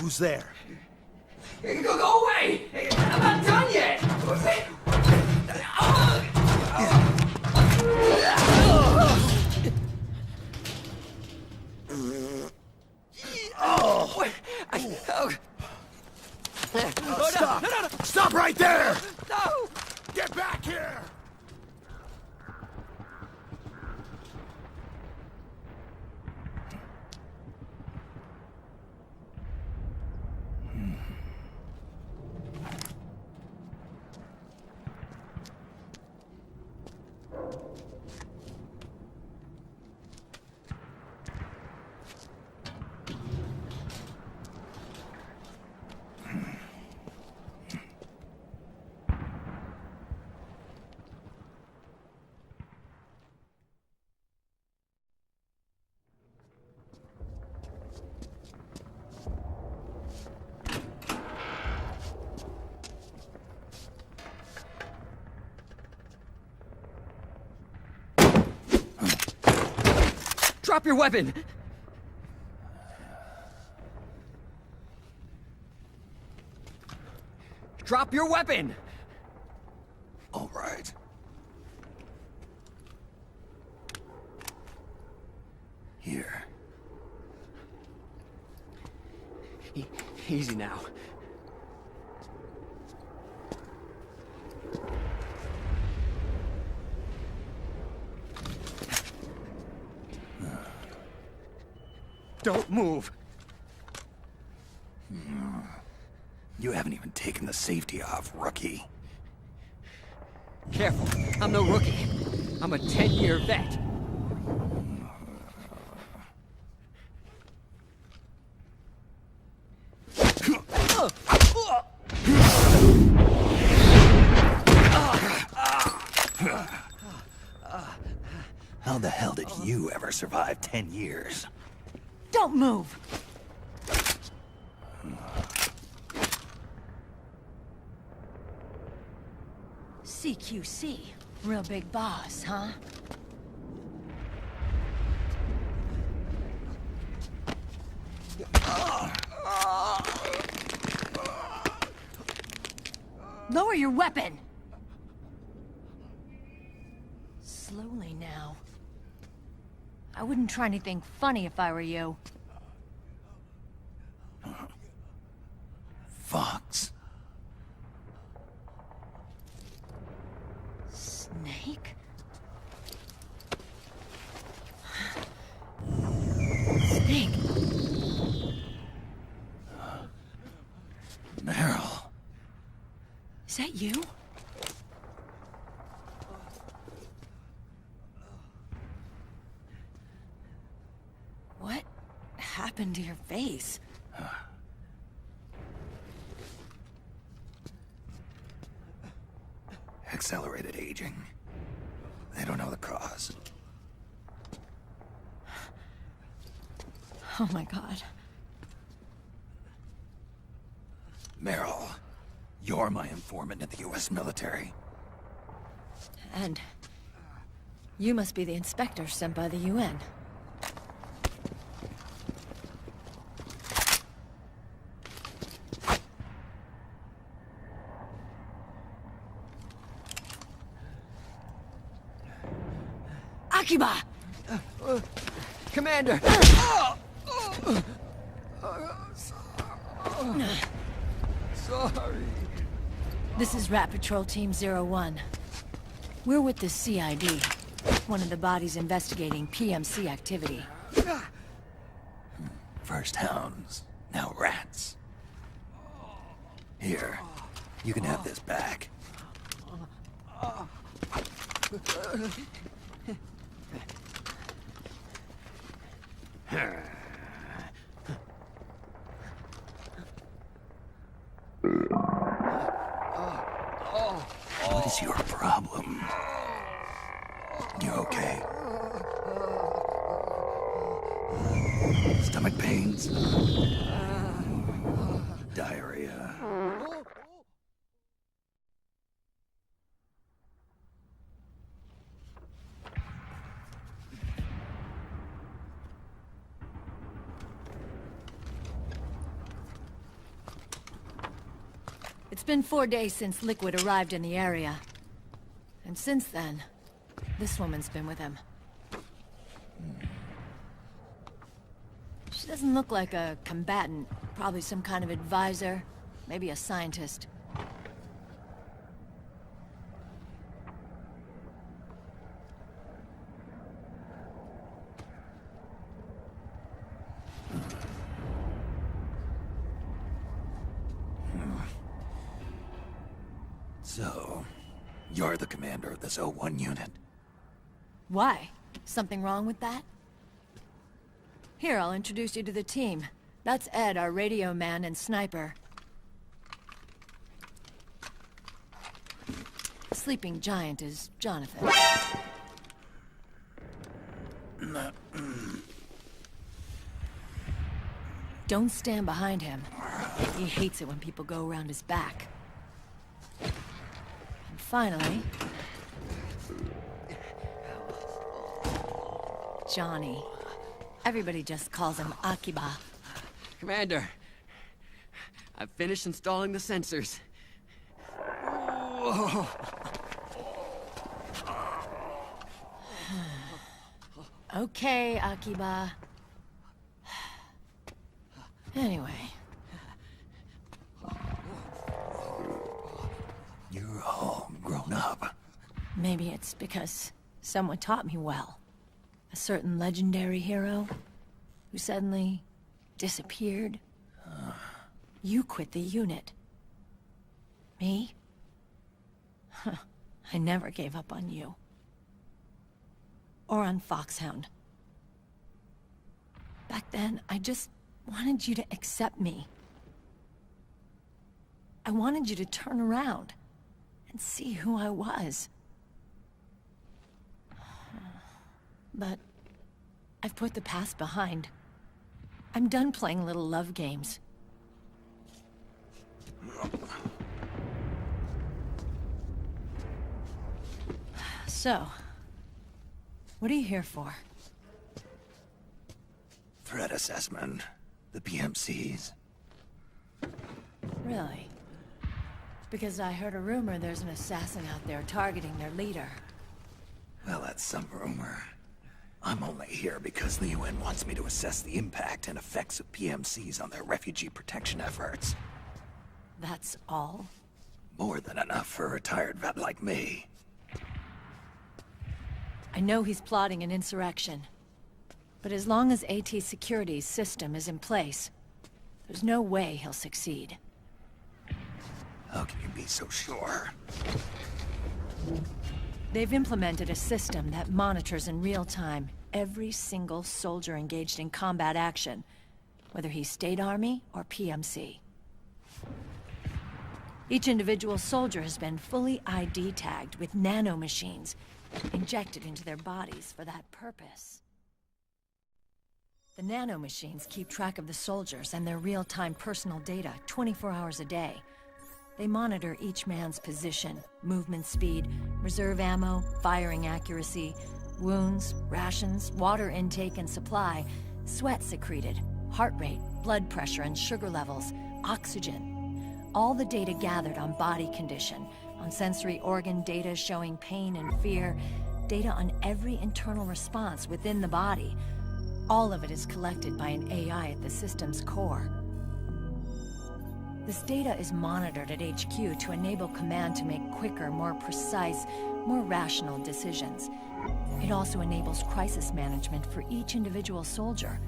Who's there? Go away! I'm not done yet! Stop! No. Stop right there! No! Get back here! Drop your weapon! Drop your weapon! All right. Here. Easy now. Don't move. You haven't even taken the safety off, rookie. Careful, I'm no rookie. I'm a 10-year vet. How the hell did you ever survive 10 years? Don't move! CQC. Real big boss, huh? Lower your weapon! Slowly now. I wouldn't try anything funny if I were you. Fox. Snake? Snake? Meryl. Is that you? What happened to your face? Accelerated aging. They don't know the cause. Oh my god. Meryl, you're my informant in the U.S. military. And you must be the inspector sent by the UN. Akiba! Commander! Sorry. This is Rat Patrol Team 01. We're with the CID, one of the bodies investigating PMC activity. First hounds, now rats. Here, you can have this back. What is your problem? You okay? Stomach pains? Diarrhea? It's been 4 days since Liquid arrived in the area. And since then, this woman's been with him. She doesn't look like a combatant. Probably some kind of advisor. Maybe a scientist. So, you're the commander of this O1 unit? Why? Something wrong with that? Here, I'll introduce you to the team. That's Ed, our radio man and sniper. The sleeping giant is Jonathan. Don't stand behind him. He hates it when people go around his back. And finally... Johnny. Everybody just calls him Akiba. Commander, I've finished installing the sensors. Whoa. Okay, Akiba. Anyway. You're all grown up. Maybe it's because someone taught me well. A certain legendary hero who suddenly disappeared. You quit the unit. Me? I never gave up on you. Or on Foxhound. Back then, I just wanted you to accept me. I wanted you to turn around and see who I was. But I've put the past behind. I'm done playing little love games. So, what are you here for? Threat assessment. The PMCs. Really? Because I heard a rumor there's an assassin out there targeting their leader. Well, that's some rumor. I'm only here because the UN wants me to assess the impact and effects of PMCs on their refugee protection efforts. That's all? More than enough for a retired vet like me. I know he's plotting an insurrection. But as long as AT Security's system is in place, there's no way he'll succeed. How can you be so sure? They've implemented a system that monitors in real time every single soldier engaged in combat action, whether he's State Army or PMC. Each individual soldier has been fully ID tagged with nanomachines injected into their bodies for that purpose. The nanomachines keep track of the soldiers and their real-time personal data 24 hours a day. They monitor each man's position, movement speed, reserve ammo, firing accuracy, wounds, rations, water intake and supply, sweat secreted, heart rate, blood pressure and sugar levels, oxygen. All the data gathered on body condition, on sensory organ data showing pain and fear, data on every internal response within the body. All of it is collected by an AI at the system's core. This data is monitored at HQ to enable command to make quicker, more precise, more rational decisions. It also enables crisis management for each individual soldier.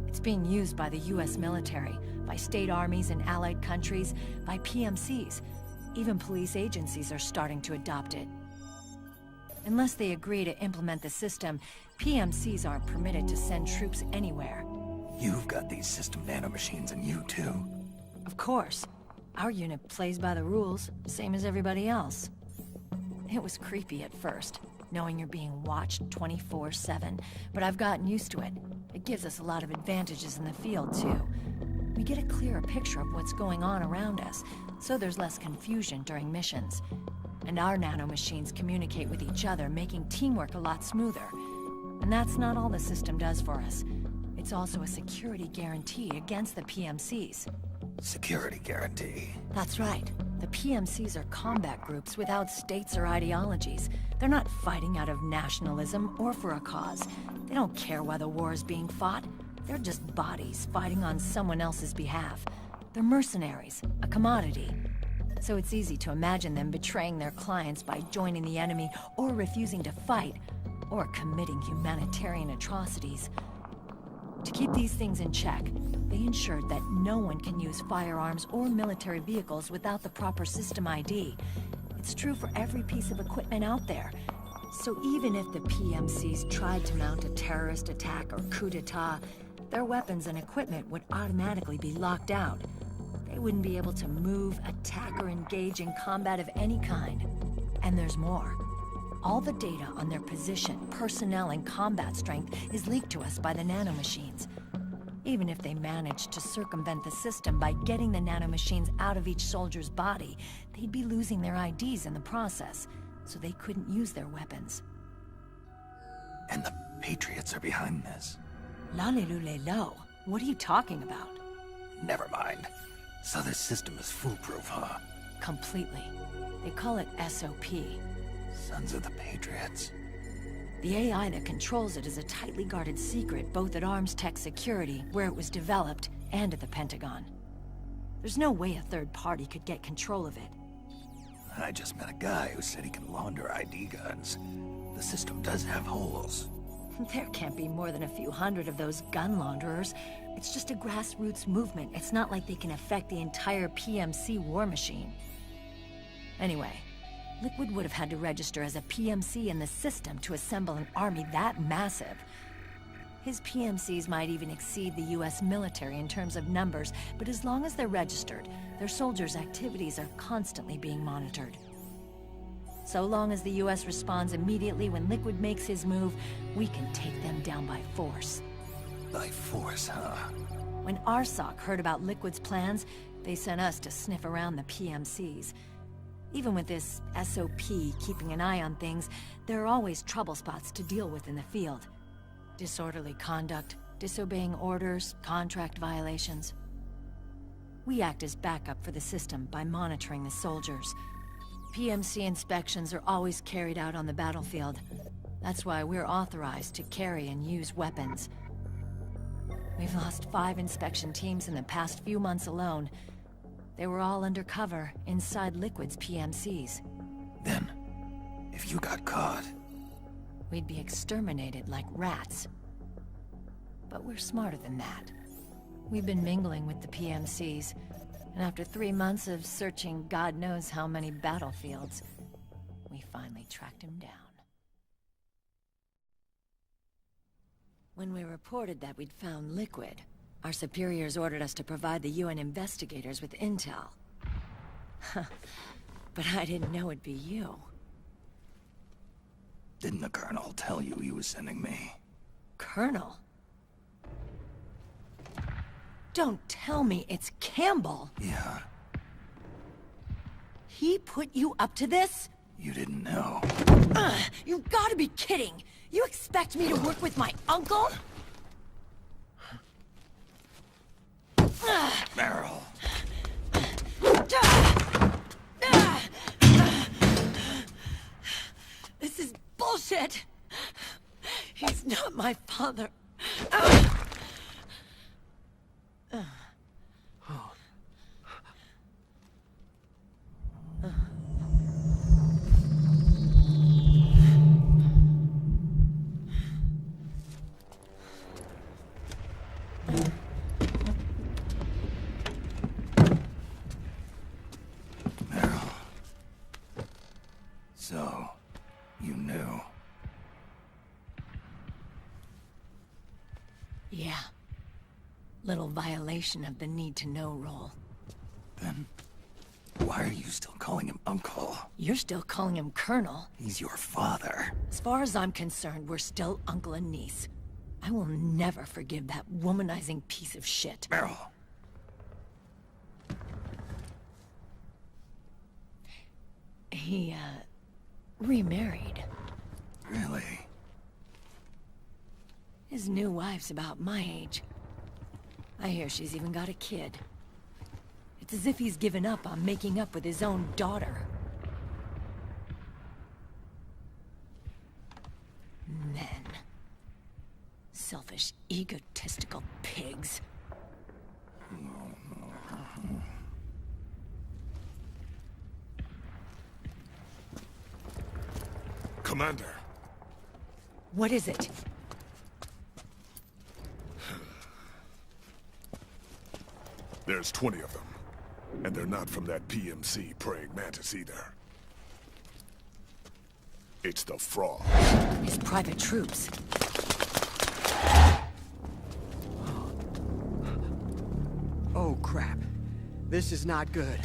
It's being used by the US military, by state armies in allied countries, by PMCs. Even police agencies are starting to adopt it. Unless they agree to implement the system, PMCs aren't permitted to send troops anywhere. You've got these system nanomachines in you too. Of course. Our unit plays by the rules, same as everybody else. It was creepy at first, knowing you're being watched 24/7, but I've gotten used to it. It gives us a lot of advantages in the field, too. We get a clearer picture of what's going on around us, so there's less confusion during missions. And our nanomachines communicate with each other, making teamwork a lot smoother. And that's not all the system does for us. It's also a security guarantee against the PMCs. Security guarantee. That's right. The PMCs are combat groups without states or ideologies. They're not fighting out of nationalism or for a cause. They don't care why the war is being fought. They're just bodies fighting on someone else's behalf. They're mercenaries, a commodity. So it's easy to imagine them betraying their clients by joining the enemy or refusing to fight, or committing humanitarian atrocities. To keep these things in check, they ensured that no one can use firearms or military vehicles without the proper system ID. It's true for every piece of equipment out there. So even if the PMCs tried to mount a terrorist attack or coup d'etat, their weapons and equipment would automatically be locked out. They wouldn't be able to move, attack, or engage in combat of any kind. And there's more. All the data on their position, personnel, and combat strength is leaked to us by the nanomachines. Even if they managed to circumvent the system by getting the nanomachines out of each soldier's body, they'd be losing their IDs in the process, so they couldn't use their weapons. And the Patriots are behind this. Lalilulelo, what are you talking about? Never mind. So this system is foolproof, huh? Completely. They call it SOP. Sons of the Patriots. The AI that controls it is a tightly guarded secret, both at Arms Tech Security, where it was developed, and at the Pentagon. There's no way a third party could get control of it. I just met a guy who said he can launder ID guns. The system does have holes. There can't be more than a few hundred of those gun launderers. It's just a grassroots movement. It's not like they can affect the entire PMC war machine. Anyway, Liquid would have had to register as a PMC in the system to assemble an army that massive. His PMCs might even exceed the US military in terms of numbers, but as long as they're registered, their soldiers' activities are constantly being monitored. So long as the US responds immediately when Liquid makes his move, we can take them down by force. By force, huh? When RSOC heard about Liquid's plans, they sent us to sniff around the PMCs. Even with this SOP keeping an eye on things, there are always trouble spots to deal with in the field. Disorderly conduct, disobeying orders, contract violations. We act as backup for the system by monitoring the soldiers. PMC inspections are always carried out on the battlefield. That's why we're authorized to carry and use weapons. We've lost 5 inspection teams in the past few months alone. They were all undercover, inside Liquid's PMCs. Then, if you got caught... We'd be exterminated like rats. But we're smarter than that. We've been mingling with the PMCs, and after 3 months of searching God knows how many battlefields, we finally tracked him down. When we reported that we'd found Liquid, our superiors ordered us to provide the UN investigators with intel. But I didn't know it'd be you. Didn't the Colonel tell you he was sending me? Colonel? Don't tell me it's Campbell! Yeah, He put you up to this? you didn't know. You've gotta be kidding! You expect me to work with my uncle? Meryl! This is bullshit! He's not my father. Meryl. So, you knew. Yeah. Little violation of the need-to-know rule. Then, why are you still calling him Uncle? You're still calling him Colonel. He's your father. As far as I'm concerned, we're still uncle and niece. I will never forgive that womanizing piece of shit. Meryl. He, remarried. Really? His new wife's about my age. I hear she's even got a kid. It It's as if he's given up on making up with his own daughter. Men. Selfish, egotistical pigs. Commander. What is it? There's 20 of them. And they're not from that PMC praying mantis either. It's the Frog. His private troops. Oh, crap. This is not good.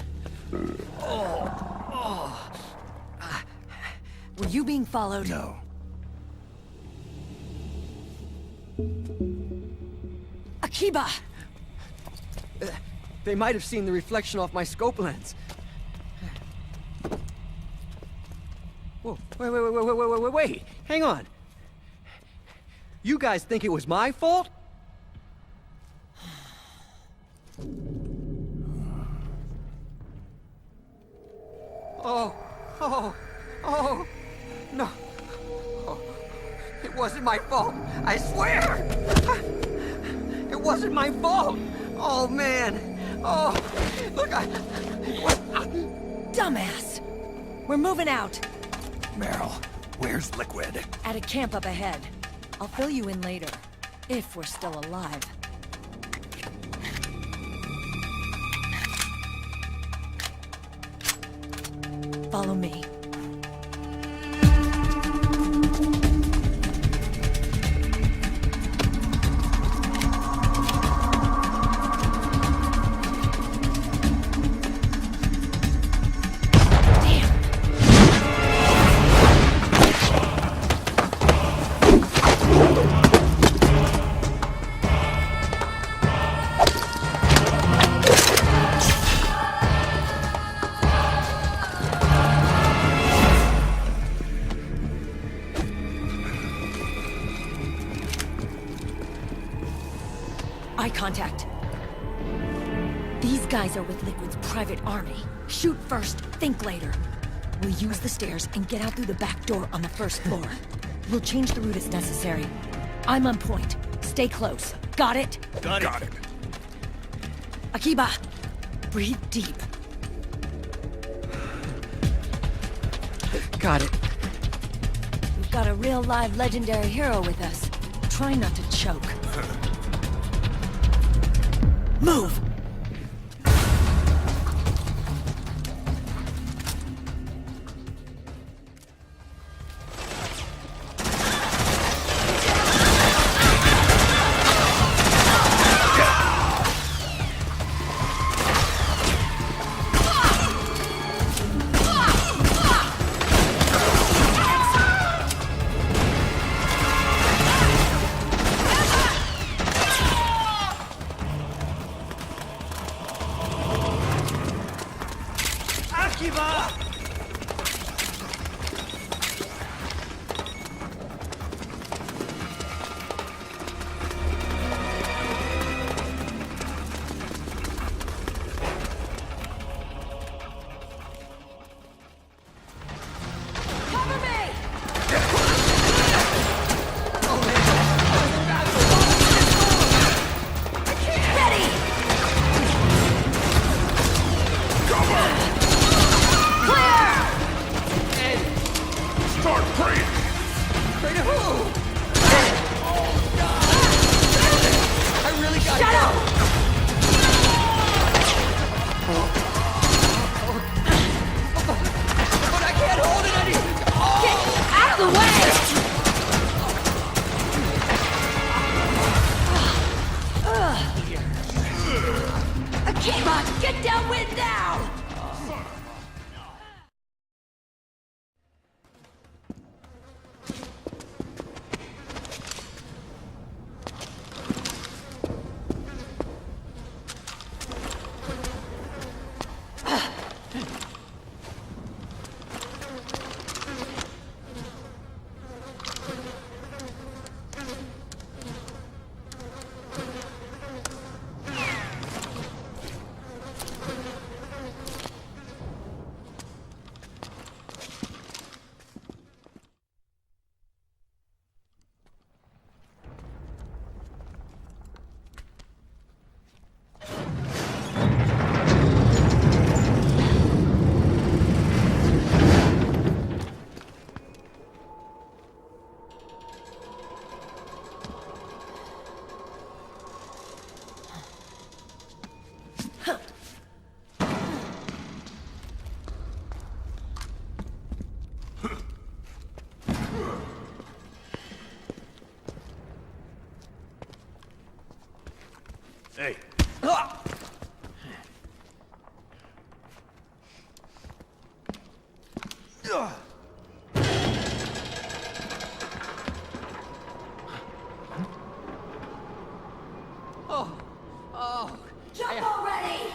Were you being followed? No. Akiba! They might have seen the reflection off my scope lens. Whoa, wait. Hang on. You guys think it was my fault? Oh, no. Oh, it wasn't my fault, I swear! It wasn't my fault! Oh, man. Oh, look, Dumbass! We're moving out. Meryl, where's Liquid? At a camp up ahead. I'll fill you in later. If we're still alive. Follow me. Eye contact. These guys are with Liquid's private army. Shoot first, think later. We'll use the stairs and get out through the back door on the first floor. We'll change the route as necessary. I'm on point. Stay close. Got it? Got it. Akiba, breathe deep. got it. We've got a real live legendary hero with us. Try not to choke. Move! Get downwind now! Jump already!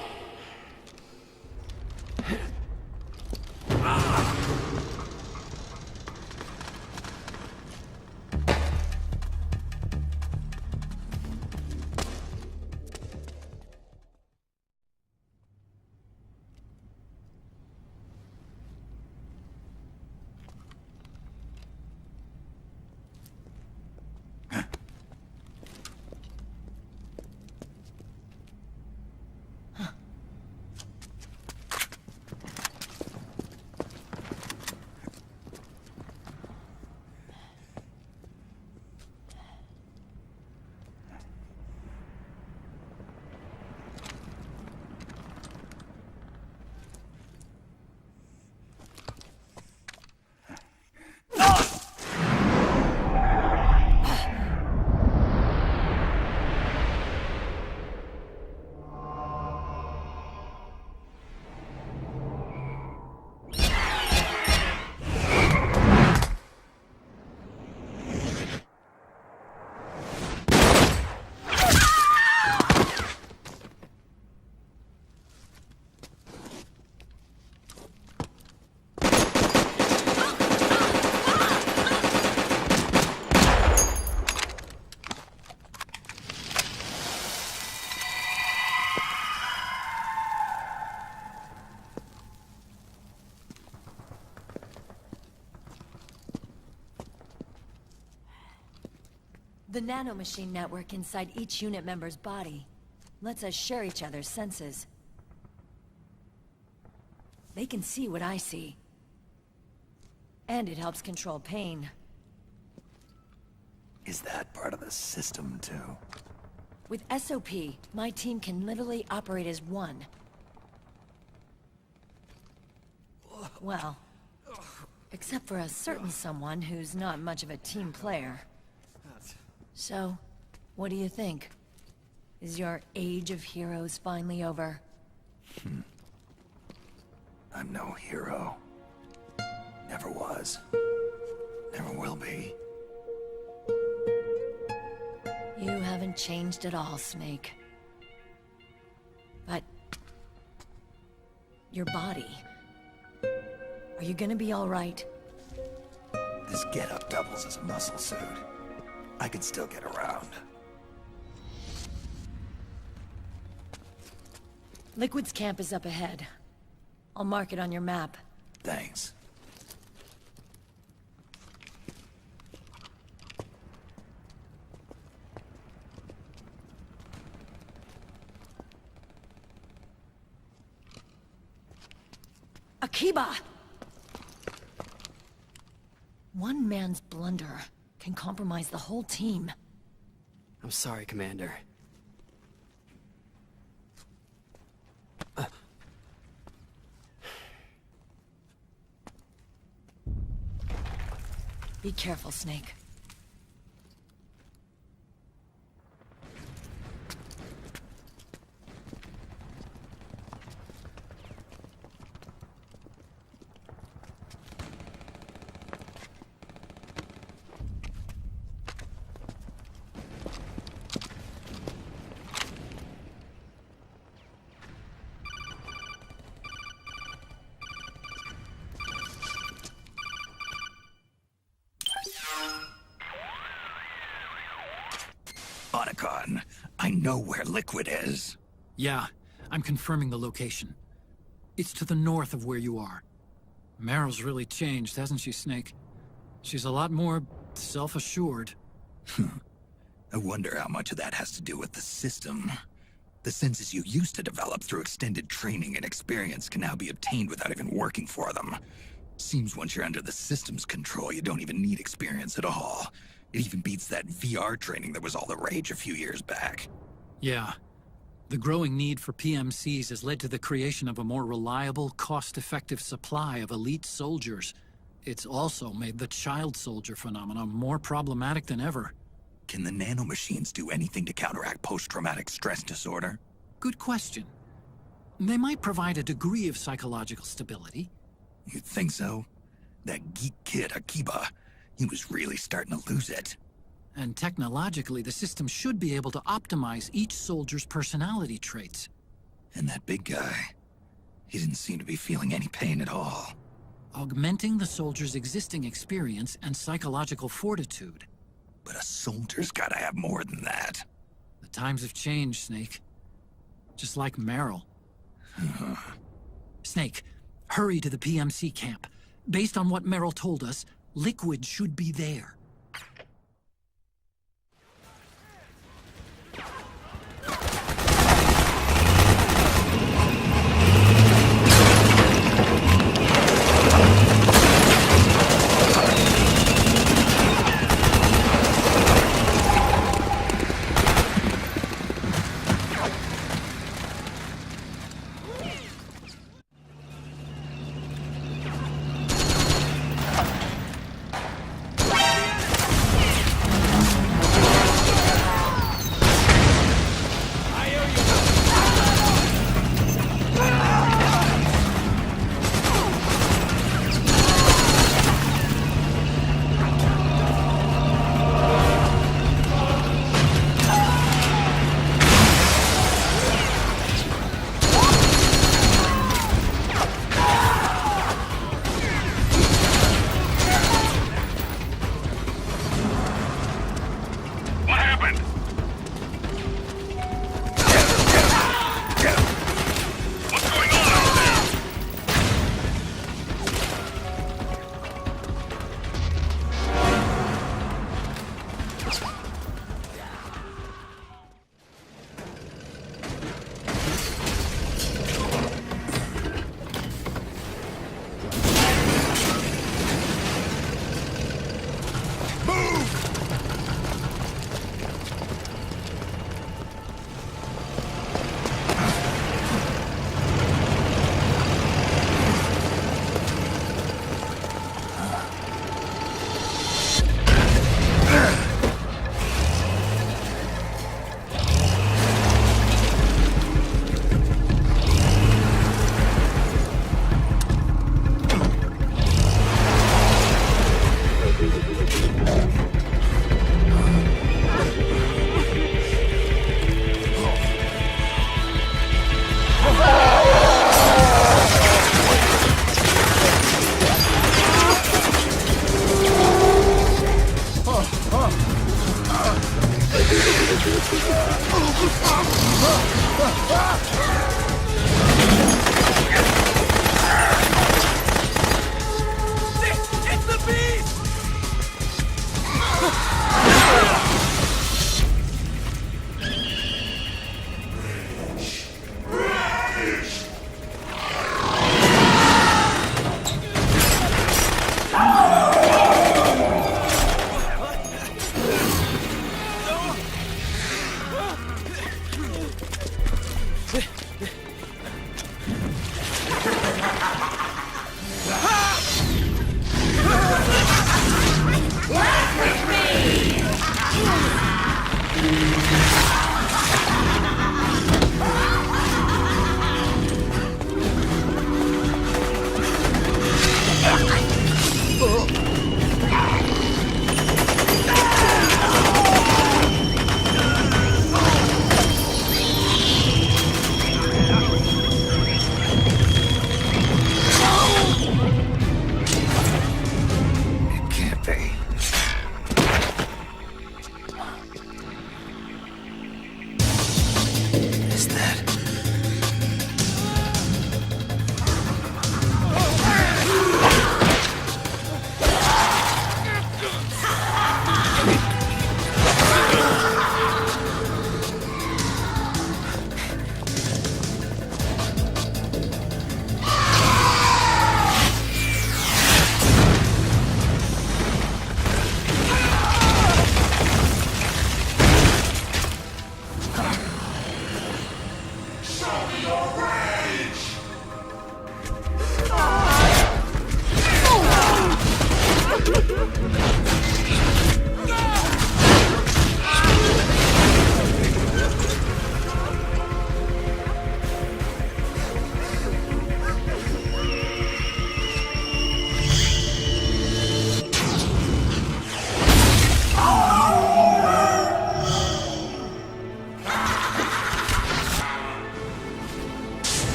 The nanomachine network inside each unit member's body lets us share each other's senses. They can see what I see. And it helps control pain. Is that part of the system, too? With SOP, my team can literally operate as one. Well, except for a certain someone who's not much of a team player. So, what do you think? Is your age of heroes finally over? I'm no hero. Never was. Never will be. You haven't changed at all, Snake. But... your body... are you gonna be alright? This getup doubles as a muscle suit. I can still get around. Liquid's camp is up ahead. I'll mark it on your map. Thanks. Akiba! One man's blunder can compromise the whole team. I'm sorry, Commander. Be careful, Snake. Otacon, I know where Liquid is. Yeah, I'm confirming the location. It's to the north of where you are. Mero's really changed, hasn't she, Snake? She's a lot more self-assured. I wonder how much of that has to do with the system. The senses you used to develop through extended training and experience can now be obtained without even working for them. Seems once you're under the system's control, you don't even need experience at all. It even beats that VR training that was all the rage a few years back. Yeah. The growing need for PMCs has led to the creation of a more reliable, cost-effective supply of elite soldiers. It's also made the child soldier phenomenon more problematic than ever. Can the nanomachines do anything to counteract post-traumatic stress disorder? Good question. They might provide a degree of psychological stability. You'd think so? That geek kid, Akiba, he was really starting to lose it. And technologically, the system should be able to optimize each soldier's personality traits. And that big guy, he didn't seem to be feeling any pain at all. Augmenting the soldier's existing experience and psychological fortitude. But a soldier's gotta have more than that. The times have changed, Snake. Just like Mero. Snake, hurry to the PMC camp. Based on what Merrill told us, Liquid should be there.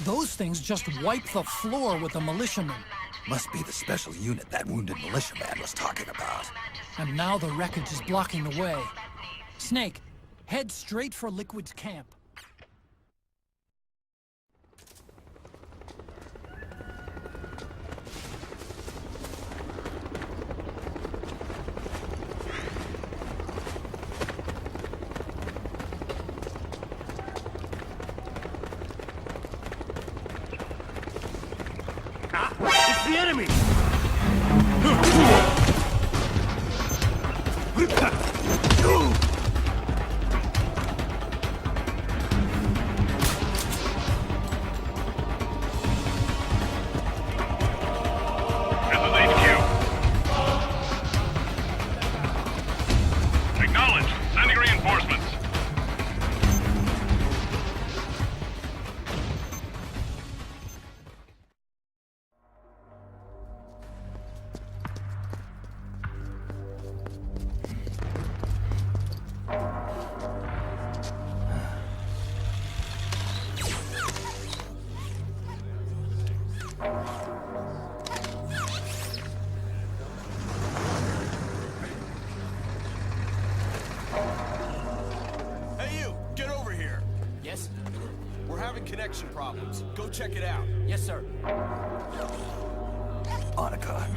Those things just wipe the floor with the militiamen. Must be the special unit that wounded militiaman was talking about. And now the wreckage is blocking the way. Snake, head straight for Liquid's camp. It's the enemy! Acknowledged. Sending reinforcements. Hey you, get over here. Yes? We're having connection problems. Go check it out. Yes, sir. Otacon,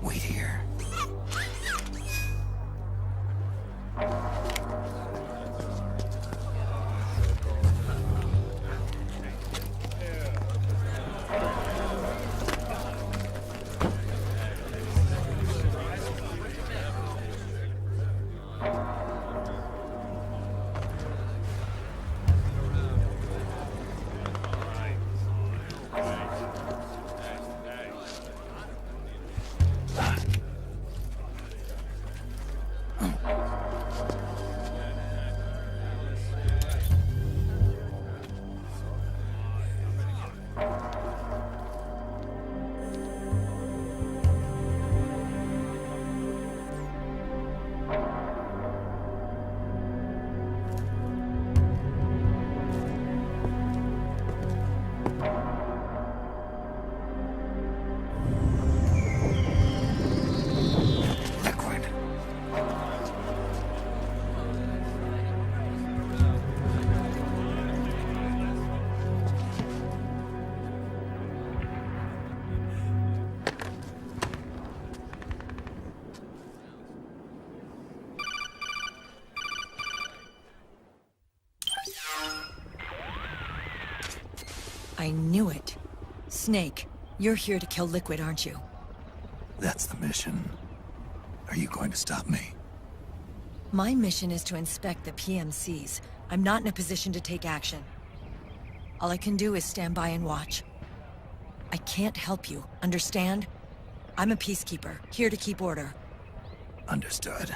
wait here. Liquid. I knew it. Snake, you're here to kill Liquid, aren't you? That's the mission. Are you going to stop me? My mission is to inspect the PMCs. I'm not in a position to take action. All I can do is stand by and watch. I can't help you, understand? I'm a peacekeeper, here to keep order. Understood.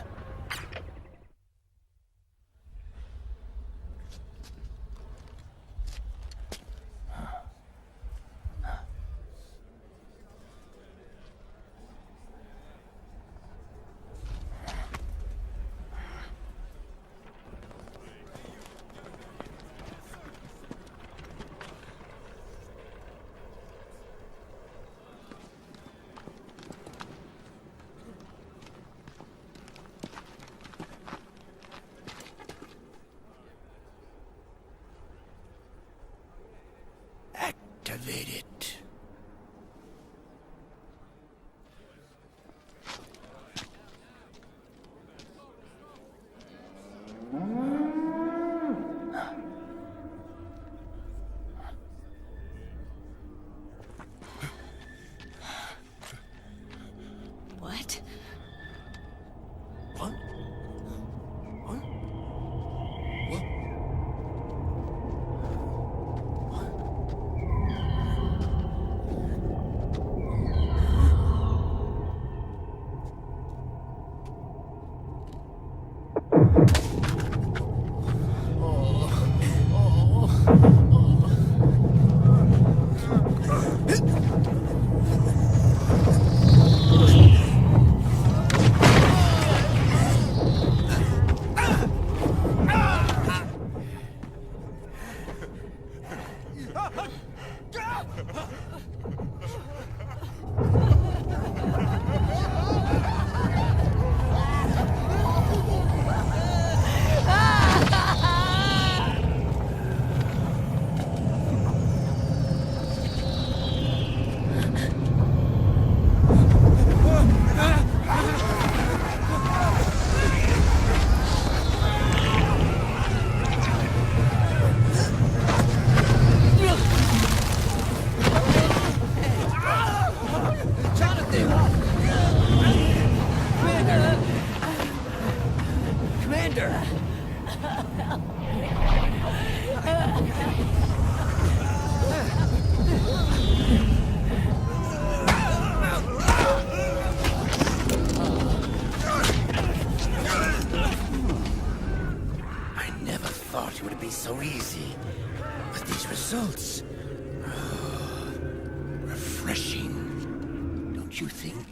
So easy. But these results... refreshing. Don't you think?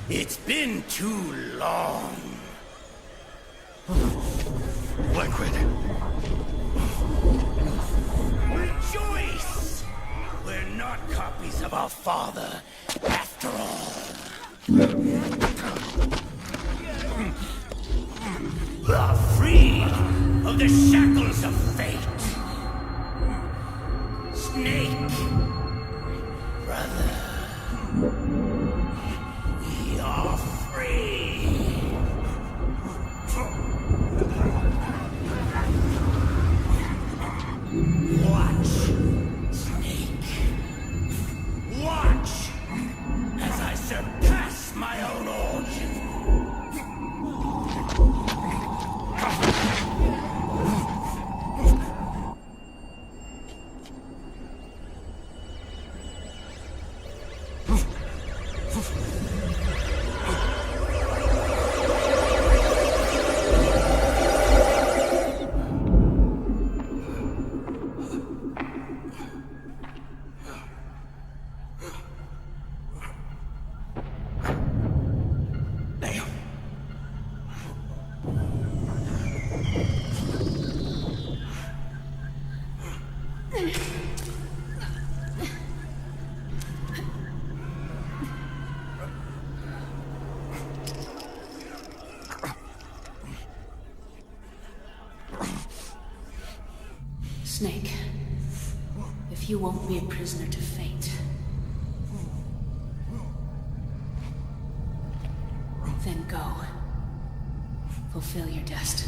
It's been too long. Liquid. Rejoice! We're not copies of our father, after all. We're free of the shackles of fate. Snake, brother. You're free! Watch, Snake. Watch as I surpass my own origin. Snake, if you won't be a prisoner to fate, then go. Fulfill your destiny.